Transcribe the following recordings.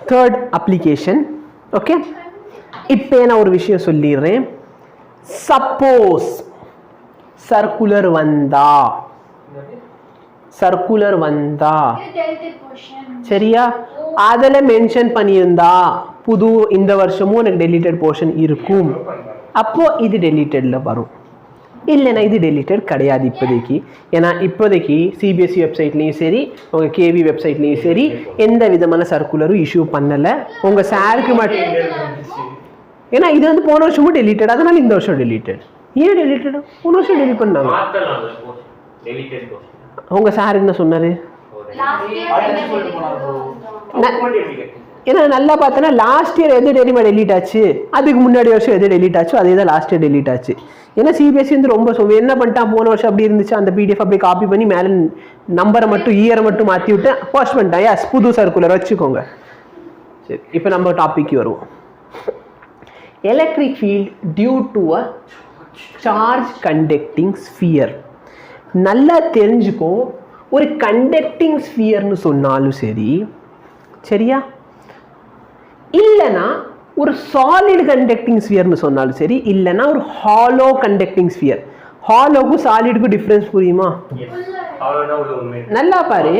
third application. Okay, இப்போ நான் ஒரு விஷயம் சொல்லிடுறேன். Suppose circular வந்தா சரியா, அதில் மென்ஷன் பண்ணியிருந்தா புது இந்த வருஷமும் எனக்கு டெலிட்டட் போர்ஷன் இருக்கும், அப்போ இது டெலிட்டட்ல வரும். இல்லைன்னா இது டெலிட்டட் கிடையாது இப்போதைக்கு. ஏன்னா இப்போதைக்கு சிபிஎஸ்சி வெப்சைட்லேயும் சரி உங்கள் கேவி வெப்சைட்லேயும் சரி எந்த விதமான சர்க்குலரும் இஷ்யூ பண்ணலை. உங்கள் சாருக்கு மட்டும், ஏன்னா இது வந்து போன வருஷமும் டெலிட்டட், அதனால இந்த வருஷம் டெலிட்டட். ஏன் டெலிட்டட்? போன வருஷம் டெலிட் பண்ணாங்க. உங்கள் சார் என்ன சொன்னார்? ஏன்னா நல்லா பார்த்தோன்னா லாஸ்ட் இயர் எது டெலிட் ஆச்சு, அதுக்கு முன்னாடி வருஷம் எது டெலிட் ஆச்சோ அதே தான் லாஸ்ட் இயர் டெலிட் ஆச்சு. ஏன்னா சிபிஎஸ்சி வந்து ரொம்ப என்ன பண்ணிட்டான், போன வருஷம் அப்படி இருந்துச்சு அந்த பிடிஎஃப் அப்படியே காப்பி பண்ணி மேலே நம்பரை மட்டும் இயரை மட்டும் மாற்றி விட்டு போஸ்ட் பண்ணிட்டான். எஸ், புது சர்க்குலர் வச்சுக்கோங்க. சரி, இப்போ நம்ம டாபிக் வருவோம். Electric field due to a charge conducting sphere. நல்லா தெரிஞ்சுக்கோ, ஒரு கண்டக்டிங் ஸ்பியர்னு சொன்னாலும் சரி சரியா, இல்லைன்னா ஒரு சாலிட் கண்டக்டிங் ஸ்பியர்னு சொன்னாலும் சரி, இல்லைன்னா ஒரு ஹாலோ கண்டக்டிங் ஸ்பியர். ஹாலோக்கும் சாலிடுக்கும் டிஃபரன்ஸ் புரியுமா? நல்லா பாரு,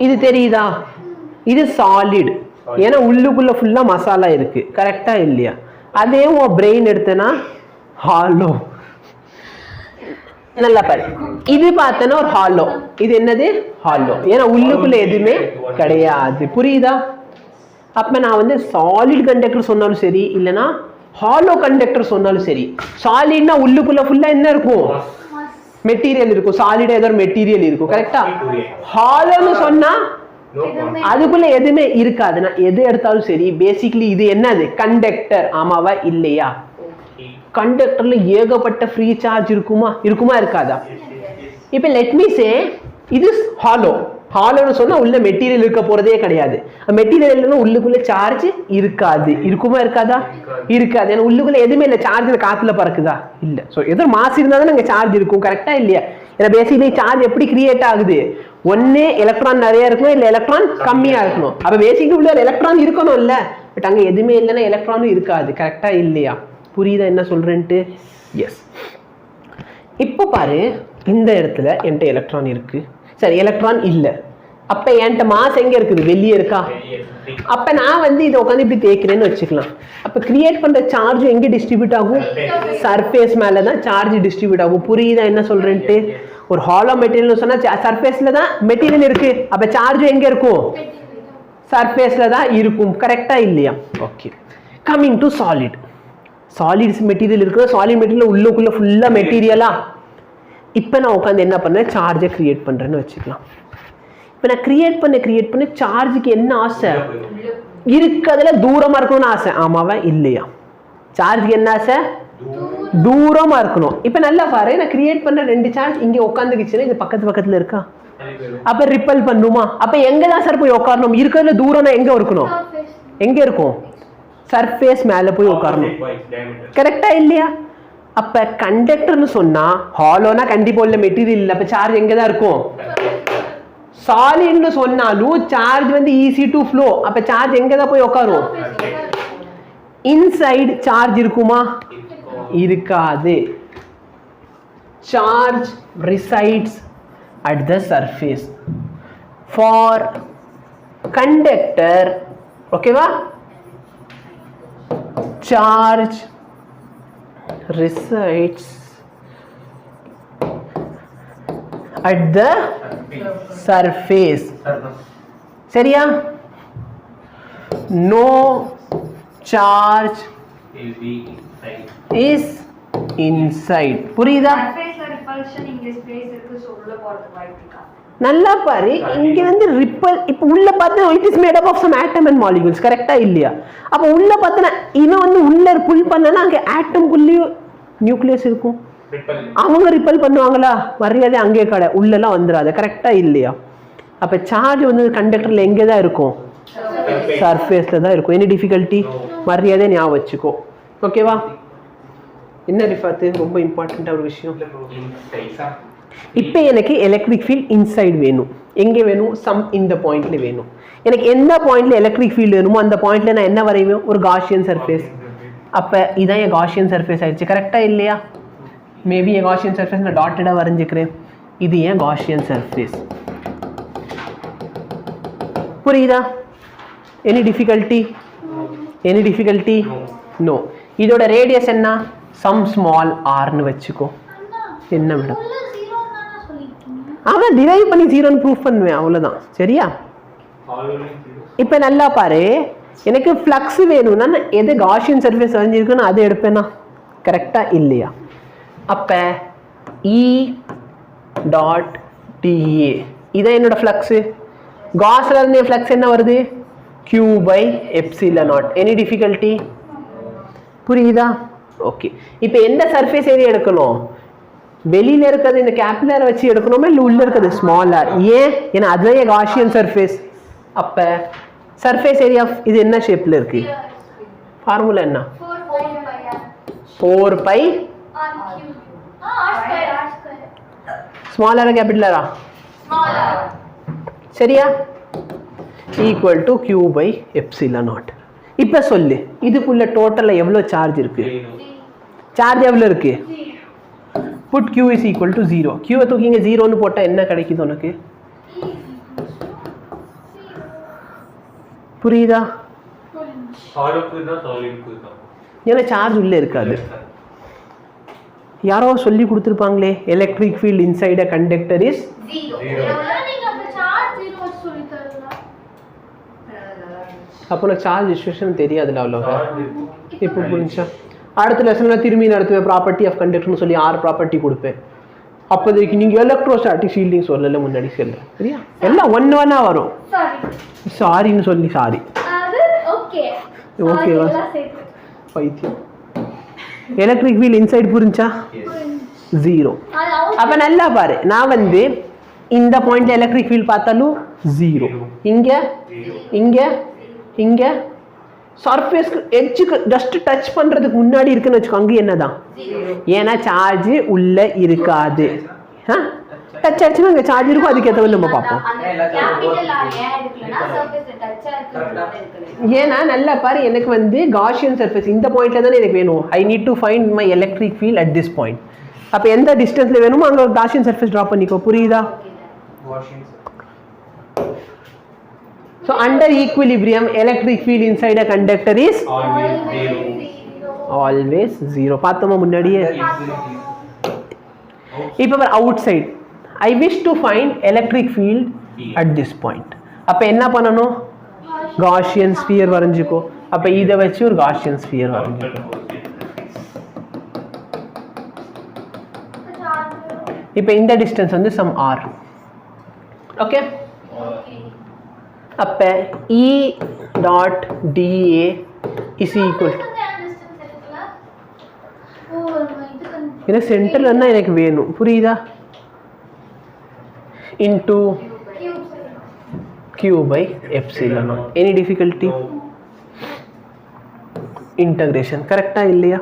இது தெரியுதா? இது சாலிட், ஏன்னா உள்ளுக்குள்ள ஃபுல்லா மசாலா இருக்கு, கரெக்டா இல்லையா? அதே உன் பிரெயின் எடுத்தனா ஹாலோ. நல்லா பாரு, இது பார்த்தனா ஒரு ஹாலோ, இது என்னது? ஹாலோ, ஏன்னா உள்ளுக்குள்ள எதுவுமே கிடையாது. புரியுதா? அப்ப நான் வந்து சாலிட் கண்டக்டர் சொன்னாலும் சரி, இல்லைன்னா ஹாலோ கண்டக்டர் சொன்னாலும் சரி, சாலிட்னா உள்ளுக்குள்ள ஃபுல்லா என்ன இருக்கும்? மெட்டீரியல் இருக்கும். சாலிடா ஏதோ மெட்டீரியல் இருக்கும், கரெக்டா? ஹாலோன்னு சொன்னா அதுக்குள்ள எதுவுமே இருக்காது. நான் எது எடுத்தாலும் சரி, பேசிக்கலி இது என்னது? கண்டக்டர். ஆமாவா இல்லையா? கண்டக்டர்ல ஏகப்பட்ட ஃப்ரீ சார்ஜ் இருக்குமா இருக்காதா? இப்போ லெட் மீ சே இது ஹாலோ. ஹாலோன்னு சொன்னா உள்ள மெட்டீரியல் இருக்க போறதே கிடையாது. மெட்டீரியல் இல்லைன்னா உள்ளுக்குள்ள சார்ஜ் இருக்காது. இருக்குமா இருக்காதா? இருக்காது. ஏன்னா உள்ளுக்குள்ள எதுவுமே இல்லை. சார்ஜ் காத்துல பறக்குதா? இல்லை. ஸோ எதோ மாஸ் இருந்தால் தான் அங்கே சார்ஜ் இருக்கும், கரெக்டா இல்லையா? ஏன்னா பேசிக்கலி சார்ஜ் எப்படி கிரியேட் ஆகுது? ஒன்னு எலக்ட்ரான் நிறைய இருக்கணும், இல்லை எலக்ட்ரான் கம்மியா இருக்கணும். அப்ப பேசிக்கலி உள்ள எலக்ட்ரான் இருக்கணும் இல்ல, பட் அங்க எதுவுமே இல்லைன்னா எலக்ட்ரானும் இருக்காது, கரெக்டா இல்லையா? புரியுதா என்ன சொல்றேன்ட்டு? எஸ். இப்போ பாரு, இந்த இடத்துல என்கிட்ட எலக்ட்ரான் இருக்கு, சரி எலக்ட்ரான் இல்லை, அப்ப என்கிட்ட மாஸ் எங்க இருக்குது? வெளியே இருக்கா? அப்ப நான் வந்து இதை உட்காந்து இப்படி தேய்க்கிறேன்னு வச்சுக்கலாம். அப்ப கிரியேட் பண்ற சார்ஜ் எங்க டிஸ்ட்ரிபியூட் ஆகும்? சர்ஃபேஸ் மேலதான் சார்ஜ் டிஸ்ட்ரிபியூட் ஆகும். புரியுதா என்ன சொல்றேன்ட்டு? ஒரு ஹாலோ மெட்டீரியல் சொன்னா சர்ஃபேஸ்ல தான் மெட்டீரியல் இருக்கு, அப்ப சார்ஜ் எங்க இருக்கும்? சர்ஃபேஸ்ல தான் இருக்கும், கரெக்டா இல்லையா? Okay, coming to solid. Solids material இருக்கு, சாலிட் மெட்டீரியல் உள்ளுக்குள்ள ஃபுல்லா மெட்டீரியலா. இப்போ நான் உட்காந்து என்ன பண்ணேன்? சார்ஜை கிரியேட் பண்றேன்னு வச்சுக்கலாம். இப்போ நான் கிரியேட் பண்ண சார்ஜுக்கு என்ன ஆசை? இருக்கிறதுல தூரமா இருக்கணும்னு ஆசை. ஆமாவா இல்லையா? சார்ஜுக்கு என்ன ஆசை? தூரமா இருக்கணும். இப்போ நல்லா பாரு, நான் கிரியேட் பண்ண ரெண்டு சார்ஜ் இங்க உட்காந்துக்குச்சுன்னா இது பக்கத்துல இருக்கா? அப்ப ரிப்பல் பண்ணுமா? அப்ப எங்க தான் சார் போய் உட்காரணும்? இருக்கிறதுல தூரம்னா எங்க இருக்கணும்? எங்க இருக்கும்? சர்ஃபேஸ் மேல போய் உட்காரணும், கரெக்டா இல்லையா? அப்ப கண்டக்டர்னு சொன்னா ஹாலோனா கண்டிப்பா உள்ள மெட்டீரியல் இல்ல, அப்ப சார்ஜ் எங்க தான் இருக்கும்? சாலிட்னு சொன்னாலும் சார்ஜ் வந்து ஈஸி டு ஃப்ளோ, அப்ப சார்ஜ் எங்க தான் போய் உட்காரும்? இன்சைட் சார்ஜ் இருக்குமா? இருக்காது. Charge resides at the surface. For conductor, ஓகேவா? Charge resides at the surface. சரியா? No charge is inside. புரியுதா? நல்லா பாரு, இங்க வந்து ரிப்பல். இப்ப உள்ள பார்த்தா it is made up of some atom and molecules, கரெக்டா இல்லையா? அப்ப உள்ள பார்த்தா இவன் வந்து உள்ள புல் பண்ணனா அங்க ஆட்டம்குள்ளேயும் நியூக்ளியஸ் இருக்கும். அவங்க ரிப்பல் பண்ணுவாங்களா? மரியாதை அங்கே கடை உள்ளெல்லாம் வந்துடாது, கரெக்டா இல்லையா? அப்ப சார்ஜ் வந்து கண்டக்டர்ல எங்கே தான் இருக்கும்? சர்ஃபேஸ்ல தான் இருக்கும். Any difficulty? மரியாதை ஞாபகம் வச்சுக்கோ, ஓகேவா? என்ன ரிஃபாத்து ரொம்ப இம்பார்ட்டண்டா ஒரு விஷயம். இப்போ எனக்கு எலக்ட்ரிக் ஃபீல்ட் இன்சைட் வேணும். எங்கே வேணும்? சம் இந்த பாயிண்ட்ல வேணும். எனக்கு எந்த பாயிண்ட்ல எலக்ட்ரிக் ஃபீல்டு வேணுமோ அந்த பாயிண்ட்ல நான் என்ன வரைவேன்? ஒரு காஷியன் சர்ஃபேஸ். அப்போ இதான் என் காஷியன் சர்ஃபேஸ் ஆயிடுச்சு. கரெக்டாக இல்லையா? மேபி என் காஷியன் சர்ஃபேஸ் நான் டாட்டடாக வரைஞ்சிக்கிறேன். இது ஏன் காஷியன் சர்ஃபேஸ். புரியுதா? Any difficulty? நோ. இதோட ரேடியஸ் என்ன? சம் ஸ்மால் ஆர்னு வச்சுக்கோ. என்ன மேடம்? ஆமாம், டிரைவ் பண்ணி 0ன்னு ப்ரூஃப் பண்ணுவேன், அவ்வளோதான். சரியா? இப்போ நல்லா பாரு, எனக்கு ஃப்ளக்ஸ் வேணும்னா நான் எது காஷியன் சர்ஃபேஸ் வரைஞ்சிருக்குன்னு அதை எடுப்பேன்னா கரெக்டாக இல்லையா? அப்போ E டாட் TA இதான் என்னோட ஃப்ளக்ஸு. காஸ்ல இருந்து ஃப்ளக்ஸ் என்ன வருது? Q/ε0. Any difficulty? புரியுதா? ஓகே. இப்போ எந்த சர்ஃபேஸ் ஏரியா எடுக்கணும்? வெளியில இருக்கிறது இந்த கேபிலரை வச்சு எடுக்கணுமா இல்லை உள்ள இருக்கிறது ஸ்மால் ஆர்? ஏன்னா அதுவே காஷியன் சர்ஃபேஸ். அப்போ சர்ஃபேஸ் ஏரியா இது என்ன ஷேப்ல இருக்கு? ஃபார்முலா என்ன? 4π ஸ்மால் ஆர் கேபிட்டல் ஆரா? சரியா? Equal to Q/ε0. இப்போ சொல்லு, இதுக்குள்ள டோட்டலில் எவ்வளோ சார்ஜ் இருக்கு? சார்ஜ் எவ்வளோ இருக்கு? Put Q is equal to 0. Q தூக்கி இங்கே 0ன்னு போட்டால் என்ன கிடைக்குது உனக்கு? புரியுதா? ஏன்னா சார்ஜ் உள்ளே இருக்காது. யாரோ சொல்லி கொடுத்துருப்பாங்களே, electric field inside a conductor is 0. அப்போ நான் சார்ஜ் டிஸ்ட்ரிபியூஷன் தெரியாதுல்ல அவ்வளோவா. இப்போ புரிஞ்சா? அடுத்த லெசனில் திரும்பி நடத்துவேன் ப்ராப்பர்ட்டி ஆஃப் கண்டக்டர்னு சொல்லி 6 ப்ராப்பர்ட்டி கொடுப்பேன். அப்போதைக்கு நீங்கள் எலக்ட்ரோஸ்டாட்டிக் ஃபீல்டிங் சொல்லலை, முன்னாடி சொல்ல. சரியா? எல்லாம் ஒன்றா வரும். சாரின்னு சொல்லி சாரி. ஓகேவா? பைத்தியம். எலக்ட்ரிக் ஃபீல்ட் இன்சைட் புரிஞ்சா? 0. அப்போ நல்லா பாரு, நான் வந்து இந்த பாயிண்ட்ல எலக்ட்ரிக் ஃபீல்ட் பார்த்தாலும் 0. இங்கே சர்ஃபேஸ்க்கு எட்ஜுக்கு ஜஸ்ட் டச் பண்ணுறதுக்கு முன்னாடி இருக்குன்னு வச்சுக்கோ, அங்கே என்னதான்? ஏன்னா சார்ஜ் உள்ள இருக்காது. டச் ஆச்சுன்னா அங்கே சார்ஜ் இருக்கும், அதுக்கேற்ற நம்ம பார்ப்போம். ஏன்னா நல்லா பாரு, எனக்கு வந்து காஷியன் சர்ஃபேஸ் இந்த பாயிண்ட்ல தானே எனக்கு வேணும். I need to find my electric field at this point. அப்போ எந்த டிஸ்டன்ஸ்ல வேணுமோ அங்கே ஒரு காஷியன் சர்ஃபேஸ் ட்ரா பண்ணிக்கோ. புரியுதா? So under equilibrium, electric field inside a conductor is always 0. பார்த்தோமா முன்னாடியே? இப்போ outside, I wish to find electric field at this point. அப்போ என்ன பண்ணணும்? Gaussian sphere வரைஞ்சிக்கோ. அப்போ இதை வச்சு ஒரு Gaussian sphere வரைஞ்சிக்கோ. இப்போ இந்த டிஸ்டன்ஸ் வந்து some r. ஓகே? அப்போ E dot DA is equal to, ஏன்னா சென்டர்ல தான் எனக்கு வேணும். புரியுதா? Into Q/ε0. Any difficulty? Integration கரெக்டா இல்லையா?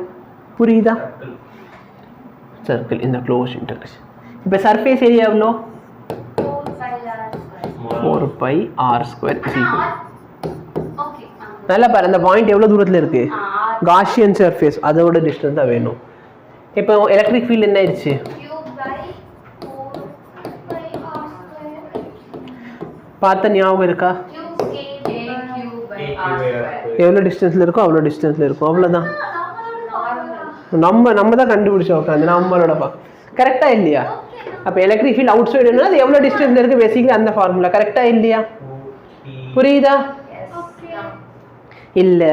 புரியுதா? சர்க்கிள் இந்த க்ளோஸ் இன்டகிரேஷன். இப்போ சர்ஃபேஸ் ஏரியா எவ்வளோ? 4πr² is equal. நல்லா பாரு, அந்த பாயிண்ட் எவ்வளோ தூரத்தில் இருக்கு? காஷியன் சர்ஃபேஸ், அதோட டிஸ்டன்ஸ் தான் வேணும். இப்போ எலக்ட்ரிக் ஃபீல்ட் என்ன ஆயிடுச்சு? பார்த்த ஞாபகம் இருக்கா? எவ்வளோ டிஸ்டன்ஸில் இருக்கோ அவ்வளோ டிஸ்டன்ஸில் இருக்கும், அவ்வளோதான். நம்ம தான் கண்டுபிடிச்சோம் உட்காந்து, நம்மளோட கரெக்டாக இல்லையா? அப்போ எலக்ட்ரிக் ஃபீல்ட் அவுட் சைடுனா அது எவ்வளோ டிஸ்டன்ஸ் இருக்குது, பேசிக்கலி அந்த ஃபார்முலா. கரெக்டாக இல்லையா? புரியுதா? இல்லை,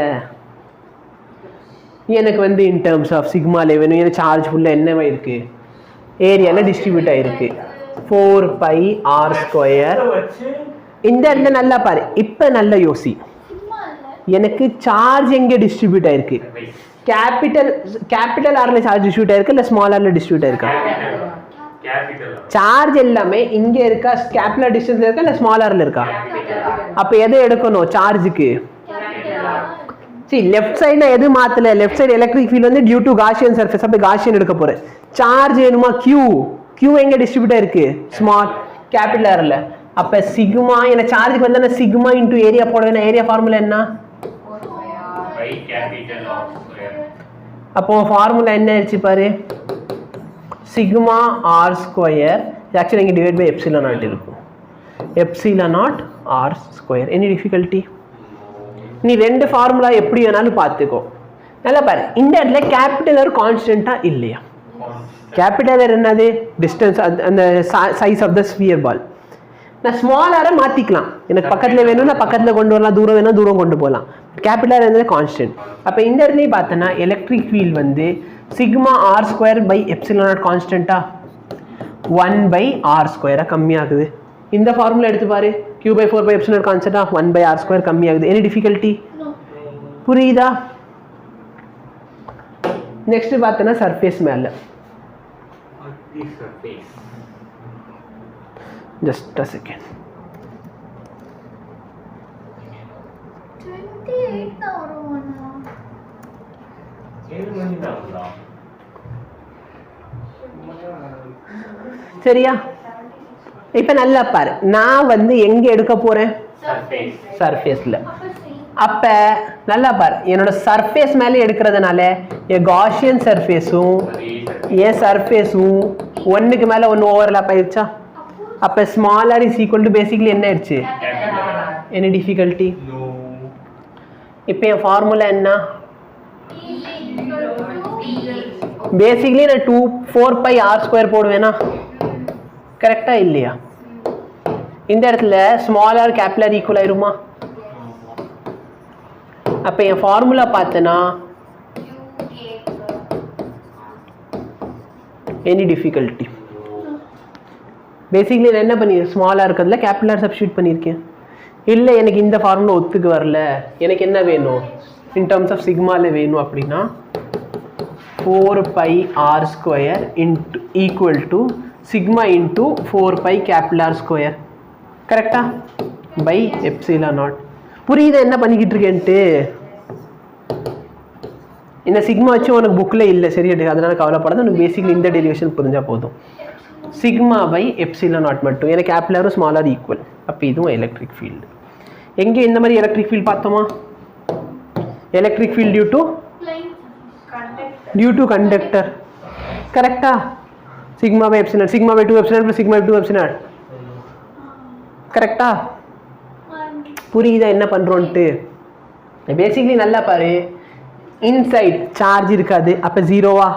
எனக்கு வந்து இன் டேர்ம்ஸ் ஆஃப் சிக்மாலே வேணும். எனக்கு சார்ஜ் ஃபுல்லாக என்னவா இருக்குது? ஏரியாவில் டிஸ்ட்ரிபியூட் ஆகிருக்கு. 4πr². இந்த இடத்துல நல்லா பாரு, இப்போ நல்லா யோசி. எனக்கு சார்ஜ் எங்கே டிஸ்ட்ரிபியூட் ஆகிருக்கு? கேபிட்டல் ஆர்ல சார்ஜ் டிஸ்ட்ரிபியூட் ஆகிருக்கு இல்லை ஸ்மால் ஆர்ல டிஸ்ட்ரிபியூட் ஆகிருக்கா? சார்ஜ் எல்லாமே இங்கே இருக்கா? கேபிட்டல் டிஸ்டன்ஸ்ல இருக்கா இல்லை ஸ்மால் ஆர்ல இருக்கா? அப்போ எதை எடுக்கணும் சார்ஜுக்கு? சரி, லெஃப்ட் சைடு நான் எது மாற்றல. லெஃப்ட் சைடு எலக்ட்ரிக் ஃபீல்ட் வந்து டியூ டு காஷியன் சர்ஃபேஸ், அப்போ காஷியன் எடுக்க போகிறேன். சார்ஜ் வேணுமா? Q. Q எங்க டிஸ்ட்ரிபியூட்டா இருக்கு ஸ்மால் கேபிட்டல் ஆர்ல அப்ப சிக்மா என்ன சார்ஜ்க்கு வந்தா சிக்மா இன்டு ஏரியா போடுவேனா ஏரியா ஃபார்முலா என்ன by capital R square அப்போ ஃபார்முலா என்ன ஆச்சு பாரு சிக்மா r ஸ்கொயர் ஆக்சுவலி இங்க டிவைட் பை எப்சிலன் நாட் இருக்கும் epsilon not r square any difficulty நீ ரெண்டு ஃபார்முலா எப்படி வேணாலும் பார்த்துக்கோ நல்லா பாரு இந்த இடத்துல கேபிட்டல் ஆர் கான்ஸ்டன்ட்டா இல்லையா கேபிட்டல் ஆர் என்னது டிஸ்டன்ஸ் அந்த சைஸ் ஆஃப் த ஸ்பியர் பால் நான் ஸ்மால் ஆரை மாற்றிக்கலாம் எனக்கு பக்கத்தில் வேணும்னா பக்கத்தில் கொண்டு வரலாம் தூரம் வேணும் தூரம் கொண்டு போகலாம் கேபிட்டல் ஆர் என்னது கான்ஸ்டன்ட் அப்போ இந்த இடத்துலையும் பார்த்தோன்னா எலக்ட்ரிக் ஃபீல்ட் வந்து sigma R square by epsilon not கான்ஸ்டன்ட்டா 1 பை ஆர் ஸ்கொயராக கம்மியாகுது இந்த ஃபார்முலா எடுத்து பாரு q by 4 by epsilon கான்ஸ்டன்ட்டா 1 by r square கம்மியாகுது எனி டிஃபிகல்ட்டி புரியுதா நெக்ஸ்ட் பார்த்தோன்னா சர்ஃபேஸ் மேலே just a second 28 வருவானா சரியா இப்ப நல்லா பாரு நான் வந்து எங்க எடுக்க போறேன் சர்ஃபேஸ்ல அப்ப நல்லா பாரு என்னோட சர்ஃபேஸ் மேலே எடுக்கிறதுனால என் காஷியன் சர்ஃபேஸும் என் சர்ஃபேஸும் ஒன்னுக்கு மேல ஒன்னு ஓவர்லாப் ஆயிடுச்சா அப்ப small r is equal to basically என்ன ஆயிடுச்சு எனி டிஃபிகல்ட்டி இப்போ என் ஃபார்முலா என்ன பேசிக்கலி நான் 4 பை ஆர் ஸ்கொயர் போடுவேனா கரெக்டா இல்லையா இந்த இடத்துல small R capital R equal ஆயிருமா அப்ப என் ஃபார்முலா பார்த்தனா எனி டிஃபிகல்ட்டி பேசிக்கலி நான் என்ன பண்ணிருக்கேன் ஸ்மால் ஆர் இருக்கிறதுல கேபிட்டல் ஆர் சப்ஸ்டிட்யூட் பண்ணியிருக்கேன் இல்லை எனக்கு இந்த ஃபார்முலா ஒத்துக்கு வரல எனக்கு என்ன வேணும் இன் டர்ம்ஸ் ஆஃப் சிக்மாவில் வேணும் அப்படின்னா 4 pi R square into equal to sigma into 4 pi capital R square கரெக்டா பை எப்சிலன் நாட் புரியுதா என்ன பண்ணிக்கிட்டு இருக்கேன்ட்டு இந்த சிக்மா வச்சு உனக்கு புக்கில் இல்லை சரியா அதனால கவலைப்படாத உனக்கு பேசிக்கலி இந்த டெரிவேஷன் புரிஞ்சா போதும் சிக்மா பை எப்சிலன் நாட் மட்டும் எனக்கு கேபிட்டல் ஆரும் ஸ்மால் ஆர் ஈக்குவல் அப்போ இதுவும் எலக்ட்ரிக் ஃபீல்டு எங்கே இந்த மாதிரி எலக்ட்ரிக் ஃபீல்ட் பார்த்தோமா electric field due to conductor கரெக்டா sigma by epsilon sigma by 2 epsilon plus sigma by 2 epsilon கரெக்டா புரியுதா என்ன பண்ணுறோன்ட்டு பேசிக்கலி நல்லா பாரு இன்சைட் சார்ஜ் இருக்காது அப்போ ஜீரோவா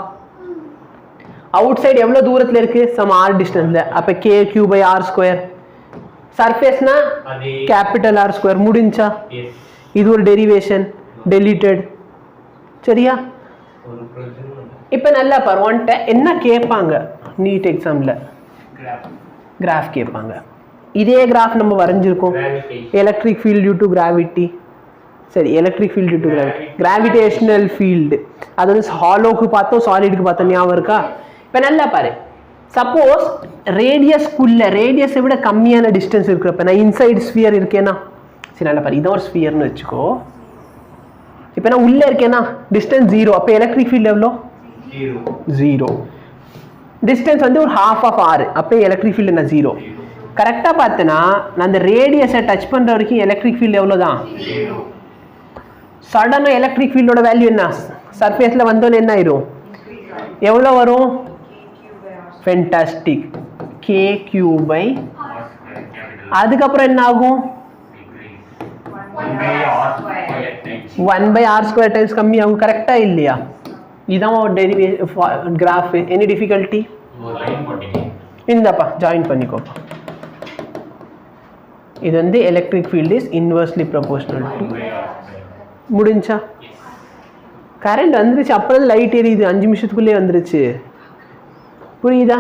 அவுட் சைடு எவ்வளோ தூரத்தில் இருக்கு சம் ஆர் டிஸ்டன்ஸில் அப்போ K Q by R square சர்ஃபேஸ்னா கேபிட்டல் ஆர் ஸ்கொயர் முடிஞ்சா இது ஒரு டெரிவேஷன் டெலிட்டட் சரியா இப்போ நல்லா பாரு ஒன்ட்ட என்ன கேட்பாங்க நீட் எக்ஸாமில் கிராஃப் கேட்பாங்க இதே கிராஃப் நம்ம வரைஞ்சிருக்கோம் electric field due to gravity சரி electric field due to gravity gravitational field அது வந்து ஹாலோக்கு பார்த்தோம் சாலிடுக்கு பார்த்தோம் ஞாபகம் இருக்கா இப்போ நல்லா பாரு சப்போஸ் ரேடியஸ்க்குள்ள ரேடியஸை விட கம்மியான டிஸ்டன்ஸ் இருக்கிறப்ப நான் இன்சைடு ஸ்பியர் இருக்கேனா சரி நல்லா பாரு இதான் ஒரு ஸ்பியர்னு வச்சுக்கோ இப்போ நான் உள்ளே இருக்கேனா டிஸ்டன்ஸ் 0 அப்போ எலக்ட்ரிக் ஃபீல்ட் எவ்வளோ 0 டிஸ்டன்ஸ் வந்து ஒரு half ஆஃப் ஆர் அப்போ எலக்ட்ரிக் ஃபீல்டு என்ன 0 கரெக்டாக பார்த்தேன்னா நான் அந்த ரேடியஸை டச் பண்ணுற வரைக்கும் எலக்ட்ரிக் ஃபீல்டு எவ்வளோ தான் சடனாக எலக்ட்ரிக் ஃபீல்டோட வேல்யூ என்ன சர்ஃபேஸில் வந்தோன்னு என்ன ஆயிரும் எவ்வளோ வரும் ஃபென்டாஸ்டிக் கே கியூ பை அதுக்கப்புறம் என்ன ஆகும் 1 பை ஆர் ஸ்கொயர் டைம்ஸ் கம்மி ஆகும் கரெக்டா இல்லையா இதான் ஒரு டெரிவேஷன் கிராஃப் எனி டிஃபிகல்ட்டி இந்தப்பா ஜாயின் பண்ணிக்கோப்பா இது வந்து electric field is inversely proportional to முடிஞ்சா கரண்ட் வந்துருச்சு அப்புறம் லைட் எரியுது 5 நிமிஷத்துக்குள்ளே வந்துருச்சு புரியுதா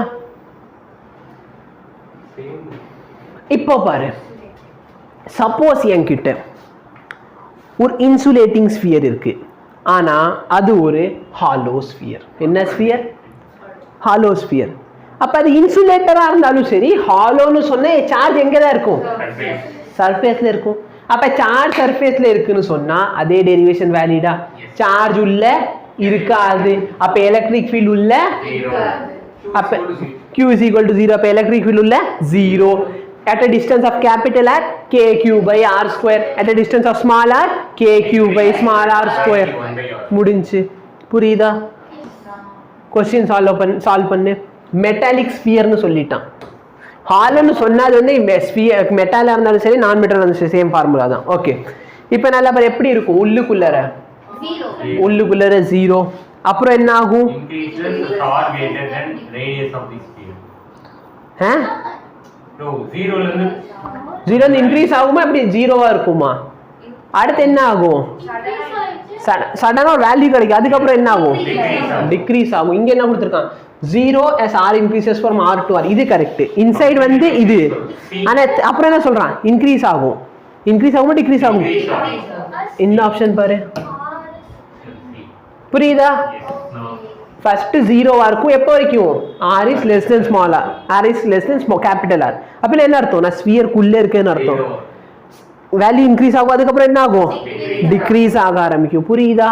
இப்போ பாரு சப்போஸ் என்கிட்ட ஒரு இன்சுலேட்டிங் ஸ்பியர் இருக்கு ஆனா அது ஒரு ஹாலோ ஸ்பியர் என்ன ஸ்பியர் ஹாலோ ஸ்பியர் அப்ப அது இன்சுலேட்டரா இருந்தாலும் சரி ஹாலோன்னு சொன்னா சார்ஜ் எங்க தான் இருக்கும் சர்ஃபேஸ்ல இருக்கும் அப்ப சார்ஜ் சர்ஃபேஸ்ல இருக்குன்னு சொன்னா அதே டெரிவேஷன் வேலிடா சார்ஜ் உள்ள இருக்காது அப்ப எலக்ட்ரிக் ஃபீல்ட் உள்ள அப்ப Q is equal to 0. அப்ப electric field உள்ள 0 at a distance of capital R KQ by R square at a distance of small r KQ by small r square முடிஞ்சு புரியுதா question solve பண்ணு metallic ஸ்பியர்னு சொல்லிட்டான் ஹால்னு சொன்னாது வந்து மெட்டாலா இருந்தாலும் சரி நான் மெட்டலா இருந்தாலும் சரி சேம் ஃபார்முலா தான் ஓகே இப்போ நல்லா பாரு எப்படி இருக்கும் உள்ளுக்குள்ளற 0 அப்புறம் என்ன ஆகும் increases far greater than radius of the sphere no 0 ல இருந்து 0 ல இன்கிரீஸ் ஆகுமா அப்படி 0வா இருக்குமா அடுத்து என்ன ஆகும் சடனா ஒரு வேல்யூ கிடைக்கும் அதுக்கு அப்புறம் என்ன ஆகும் டிக்ரீஸ் ஆகும் இங்க என்ன கொடுத்திருக்கான் 0 as r increases from r to r இது கரெக்ட் இன்சைடு வந்து இது ஆனா அப்புறம் என்ன சொல்றான் இன்கிரீஸ் ஆகுமா டிக்ரீஸ் ஆகும் இந்த ஆப்ஷன் பாரு புரியுதா ஃபர்ஸ்ட் 0வா இருக்கும் எப்போ வரைக்கும் r is less than small r r is less than small capital R அப்ப என்ன அர்த்தம் நான் ஸ்பியர் குள்ள இருக்கேன்னு அர்த்தம் வேல்யூ இன்க்ரீஸ் ஆகும் அதுக்கு அப்புறம் என்ன ஆகும் டிக்ரீஸ் ஆக ஆரம்பிக்கும் புரியுதா